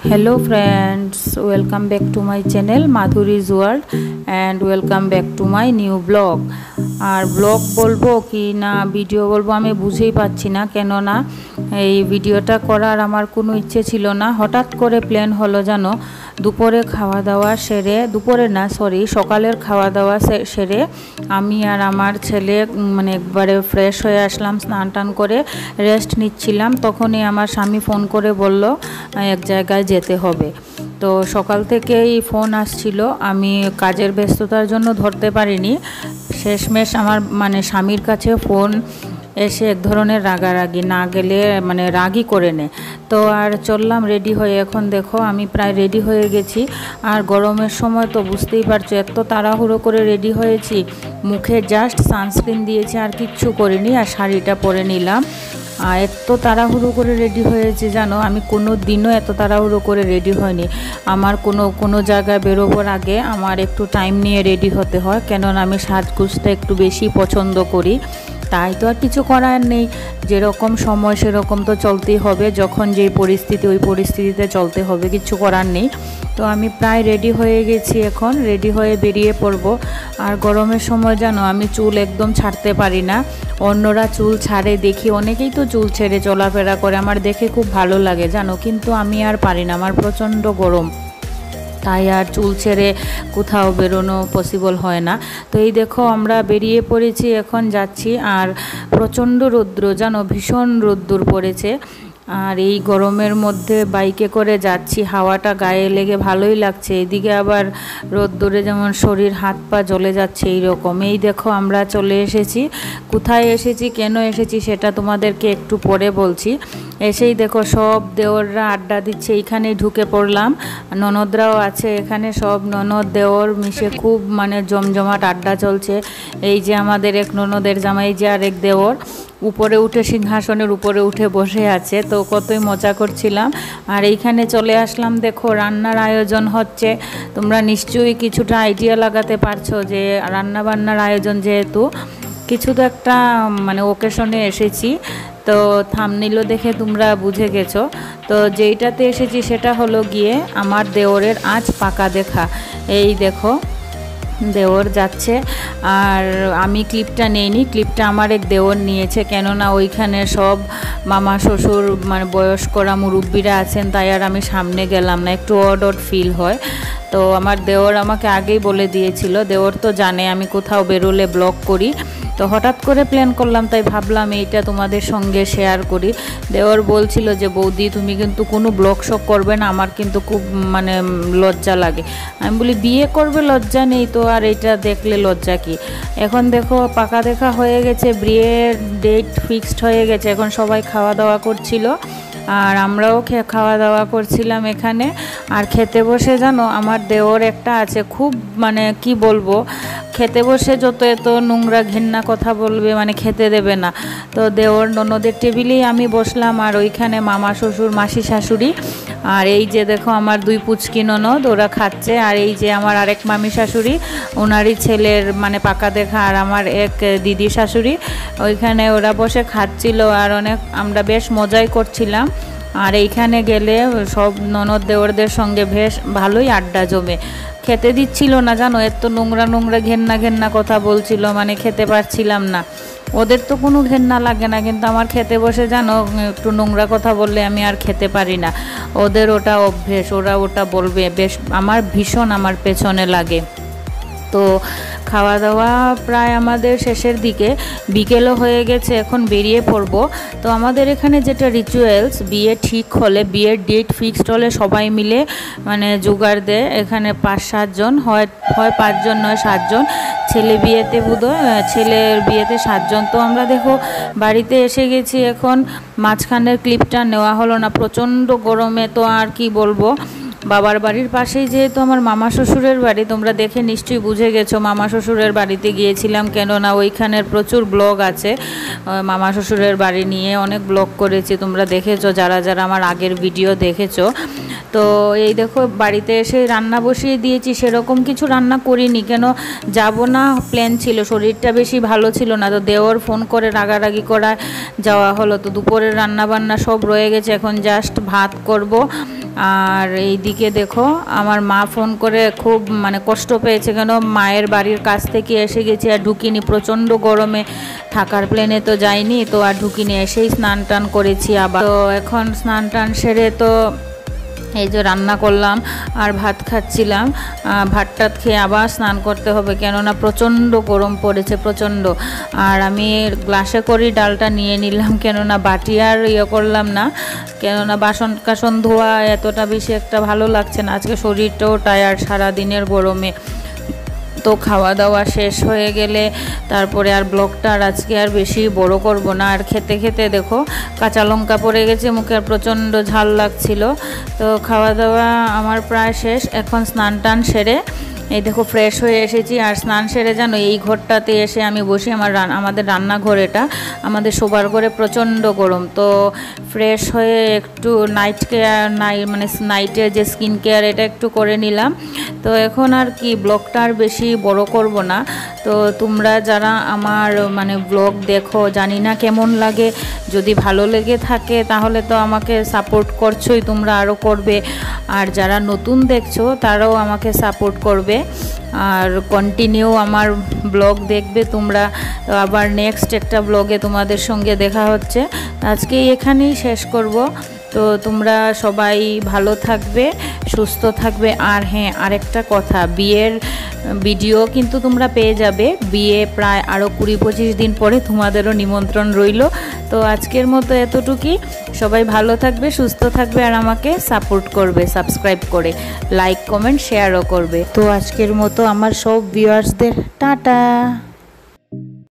Hello friends, welcome back to my channel Madhuri's World and welcome back to my new blog। আর blog বলবো কি না video বলবো আমি বুঝেই পাচ্ছি না, কেননা এই ভিডিওটা করার আমার কোনো ইচ্ছে ছিল না। হঠাৎ করে প্ল্যান হলো জানো, দুপুরে খাওয়া দাওয়া সেরে, দুপুরে না সরি সকালের খাওয়া দাওয়া সেরে আমি আর আমার ছেলে মানে একবারে ফ্রেশ হয়ে আসলাম, স্নান টান করে রেস্ট নিচ্ছিলাম। তখনই আমার স্বামী ফোন করে বলল এক জায়গায় যেতে হবে। তো সকাল থেকেই ফোন আসছিল, আমি কাজের ব্যস্ততার জন্য ধরতে পারিনি। শেষমেশ আমার মানে স্বামীর কাছে ফোন এসে এক ধরনের রাগারাগি, না গেলে মানে রাগই করে নে। তো আর চললাম রেডি হয়ে। এখন দেখো আমি প্রায় রেডি হয়ে গেছি। আর গরমের সময় তো বুঝতেই পারছো, এত তাড়াহুড়ো করে রেডি হয়েছি, মুখে জাস্ট সানস্ক্রিন দিয়েছি আর কিচ্ছু করিনি, আর শাড়িটা পরে নিলাম। আর এত তাড়াহুড়ো করে রেডি হয়েছে জানো, আমি কোনো দিনও এত তাড়াহুড়ো করে রেডি হয়নি। আমার কোনো জায়গায় বেরোবার আগে আমার একটু টাইম নিয়ে রেডি হতে হয়, কেননা আমি সাজগোজটা একটু বেশি পছন্দ করি। তাই তো আর কিছু করার নেই, যেরকম সময় সেরকম তো চলতেই হবে, যখন যেই পরিস্থিতি ওই পরিস্থিতিতে চলতে হবে, কিছু করার নেই। তো আমি প্রায় রেডি হয়ে গেছি, এখন রেডি হয়ে বেরিয়ে পড়ব। আর গরমের সময় জানো আমি চুল একদম ছাড়তে পারি না। অন্যরা চুল ছাড়ে দেখি, অনেকেই তো চুল ছেড়ে চলাফেরা করে, আমার দেখে খুব ভালো লাগে জানো, কিন্তু আমি আর পারি না, আমার প্রচণ্ড গরম, তাই আর চুল ছেড়ে কোথাও বেরোনো পসিবল হয় না। তো এই দেখো আমরা বেরিয়ে পড়েছি, এখন যাচ্ছি। আর প্রচণ্ড রৌদ্র জানো, ভীষণ রৌদ্র পড়েছে। আর এই গরমের মধ্যে বাইকে করে যাচ্ছি, হাওয়াটা গায়ে লেগে ভালোই লাগছে, এদিকে আবার রোদ্দুরে যেমন শরীর হাত পা জ্বলে যাচ্ছে এই রকম। এই দেখো আমরা চলে এসেছি। কোথায় এসেছি কেন এসেছি সেটা তোমাদেরকে একটু পরে বলছি। এসেই দেখো সব দেওররা আড্ডা দিচ্ছে, এইখানেই ঢুকে পড়লাম। ননদরাও আছে এখানে, সব ননদ দেওর মিশে খুব মানে জমজমাট আড্ডা চলছে। এই যে আমাদের এক ননদের জামাই, যে আরেক দেওর উপরে উঠে সিংহাসনের উপরে উঠে বসে আছে, তো কতই মজা করছিলাম। আর এইখানে চলে আসলাম, দেখো রান্নার আয়োজন হচ্ছে। তোমরা নিশ্চয়ই কিছুটা আইডিয়া লাগাতে পারছো যে রান্না বান্নার আয়োজন, যেহেতু কিছু তো একটা মানে ওকেশনে এসেছি, তো থাম্বনেইলও দেখে তোমরা বুঝে গেছো। তো যেইটাতে এসেছি সেটা হলো গিয়ে আমার দেওরের আজ পাকা দেখা। এই দেখো দেওর যাচ্ছে, আর আমি ক্লিপটা নেইনি, ক্লিপটা আমার এক দেওর নিয়েছে, কেননা ওইখানে সব মামা শ্বশুর মানে বয়স্করা মুরব্বীরা আছেন, তাই আর আমি সামনে গেলাম না, একটু অড ফিল হয়। তো আমার দেওর আমাকে আগেই বলে দিয়েছিল, দেওর তো জানে আমি কোথাও বেরোলে ব্লগ করি, তো হঠাৎ করে প্ল্যান করলাম, তাই ভাবলাম এইটা তোমাদের সঙ্গে শেয়ার করি। দেওর বলছিল যে বৌদি তুমি কিন্তু কোনো ব্লগ শক করবে না, আমার কিন্তু খুব মানে লজ্জা লাগে। আমি বলি বিয়ে করবে লজ্জা নেই তো, আর এটা দেখলে লজ্জা কি। এখন দেখো পাকা দেখা হয়ে গেছে, বিয়ের ডেট ফিক্সড হয়ে গেছে, এখন সবাই খাওয়া দাওয়া করছিল আর আমরাও খাওয়া দাওয়া করছিলাম এখানে। আর খেতে বসে জানো আমার দেওর একটা আছে, খুব মানে কি বলবো, খেতে বসে যত এত নোংরা ঘেন্না কথা বলবে, মানে খেতে দেবে না। তো দেওর ননদের টেবিলেই আমি বসলাম, আর ওইখানে মামা শ্বশুর মাসি শাশুড়ি, আর এই যে দেখো আমার দুই পুচকি ননদ ওরা খাচ্ছে, আর এই যে আমার আরেক মামি শাশুড়ি, ওনারই ছেলের মানে পাকা দেখা, আর আমার এক দিদি শাশুড়ি, ওইখানে ওরা বসে খাচ্ছিল, আর অনেক আমরা বেশ মজাই করছিলাম। আর এইখানে গেলে সব ননদ দেওরদের সঙ্গে বেশ ভালোই আড্ডা জমে। খেতে দিচ্ছিল না জানো, এত নোংরা নোংরা ঘেন্না কথা বলছিল, মানে খেতে পারছিলাম না। ওদের তো কোনো ঘেন্না লাগে না, কিন্তু আমার খেতে বসে জানো একটু নোংরা কথা বললে আমি আর খেতে পারি না। ওদের ওটা অভ্যেস, ওরা ওটা বলবে, বেশ আমার ভীষণ আমার পেছনে লাগে। তো খাওয়া দাওয়া প্রায় আমাদের শেষের দিকে, বিকেলও হয়ে গেছে, এখন বেরিয়ে পড়ব। তো আমাদের এখানে যেটা রিচুয়ালস, বিয়ে ঠিক হলে, বিয়ের ডেট ফিক্সড হলে সবাই মিলে মানে জোগাড় দেয়। এখানে 5-7 জন হয় 5 জন নয় 7 জন। ছেলে বিয়েতে বোধহয় ছেলের বিয়েতে 7 জন। তো আমরা দেখো বাড়িতে এসে গেছি, এখন মাঝখানের ক্লিপটা নেওয়া হলো না, প্রচণ্ড গরমে তো আর কি বলবো। বাবার বাড়ির পাশেই যেহেতু আমার মামা শ্বশুরের বাড়ি, তোমরা দেখে নিশ্চয়ই বুঝে গেছো মামা শ্বশুরের বাড়িতে গিয়েছিলাম, কেননা ওইখানের প্রচুর ব্লগ আছে মামা শ্বশুরের বাড়ি নিয়ে, অনেক ব্লগ করেছি, তোমরা দেখেছো যারা যারা আমার আগের ভিডিও দেখেছো। তো এই দেখো বাড়িতে এসে রান্না বসিয়ে দিয়েছি, সেরকম কিছু রান্না করিনি, কেন যাব না প্ল্যান ছিল, শরীরটা বেশি ভালো ছিল না, তো দেওর ফোন করে রাগারাগি করা যাওয়া হলো। তো দুপুরের রান্না বান্না সব রয়ে গেছে, এখন জাস্ট ভাত করব। আর এইদিকে দেখো আমার মা ফোন করে খুব মানে কষ্ট পেয়েছে, কেন মায়ের বাড়ির কাছ থেকে এসে গেছি আর ঢুকিনি, প্রচণ্ড গরমে থাকার প্লেনে তো যাইনি, তো আর ঢুকিনি, এসেই স্নান টান করেছি আবার। তো এখন স্নান টান সেরে তো এই যে রান্না করলাম আর ভাত খাচ্ছিলাম, ভাত টাত খেয়ে আবার স্নান করতে হবে, কেননা প্রচণ্ড গরম পড়েছে প্রচণ্ড। আর আমি গ্লাসে করে ডালটা নিয়ে নিলাম, কেননা বাটি আর করলাম না, কেননা বাসন কাসন ধোয়া এতটা বেশি একটা ভালো লাগছে না, আজকে শরীরটাও টায়ার্ড সারাদিনের গরমে। তো খাওয়া দাওয়া শেষ হয়ে গেলে তারপরে আর ব্লগটা আর আজকে আর বেশি বড় করব না। আর খেতে খেতে দেখো কাঁচা লঙ্কা পড়ে গেছে মুখে, আর প্রচণ্ড ঝাল লাগছিল। তো খাওয়া দাওয়া আমার প্রায় শেষ, এখন স্নান টান সেরে এই দেখো ফ্রেশ হয়ে এসেছি। আর স্নান সেরে জানো এই ঘরটাতে এসে আমি বসি, আমাদের রান্নাঘর, এটা আমাদের শোবার ঘরে প্রচণ্ড গরম। তো ফ্রেশ হয়ে একটু নাইট কেয়ার মানে নাইটের যে স্কিন কেয়ার এটা একটু করে নিলাম। তো এখন আর কি ব্লগটা আর বেশি বড় করব না। তো তোমরা যারা আমার মানে ব্লগ দেখো জানি না কেমন লাগে, যদি ভালো লেগে থাকে তাহলে তো আমাকে সাপোর্ট করছোই, তোমরা আরও করবে। আর যারা নতুন দেখছো তারাও আমাকে সাপোর্ট করবে আর কন্টিনিউ আমার ব্লগ দেখবে তোমরা। আবার নেক্সট একটা ব্লগে তোমাদের সঙ্গে দেখা হচ্ছে, আজকে এখানেই শেষ করব। তো তোমরা সবাই ভালো থাকবে, সুস্থ থাকবে। আর হ্যাঁ, আরেকটা কথা, বিয়ের ভিডিও কিন্তু তোমরা পেয়ে যাবে, বিয়ে প্রায় আরও 20-25 দিন পরে, তোমাদেরও নিমন্ত্রণ রইল। তো আজকের মতো এতটুকুই, সবাই ভালো থাকবে, সুস্থ থাকবে, আর আমাকে সাপোর্ট করবে সাবস্ক্রাইব করে, লাইক কমেন্ট শেয়ারও করবে। তো আজকের মতো আমার সব ভিউয়ার্সদের টাটা।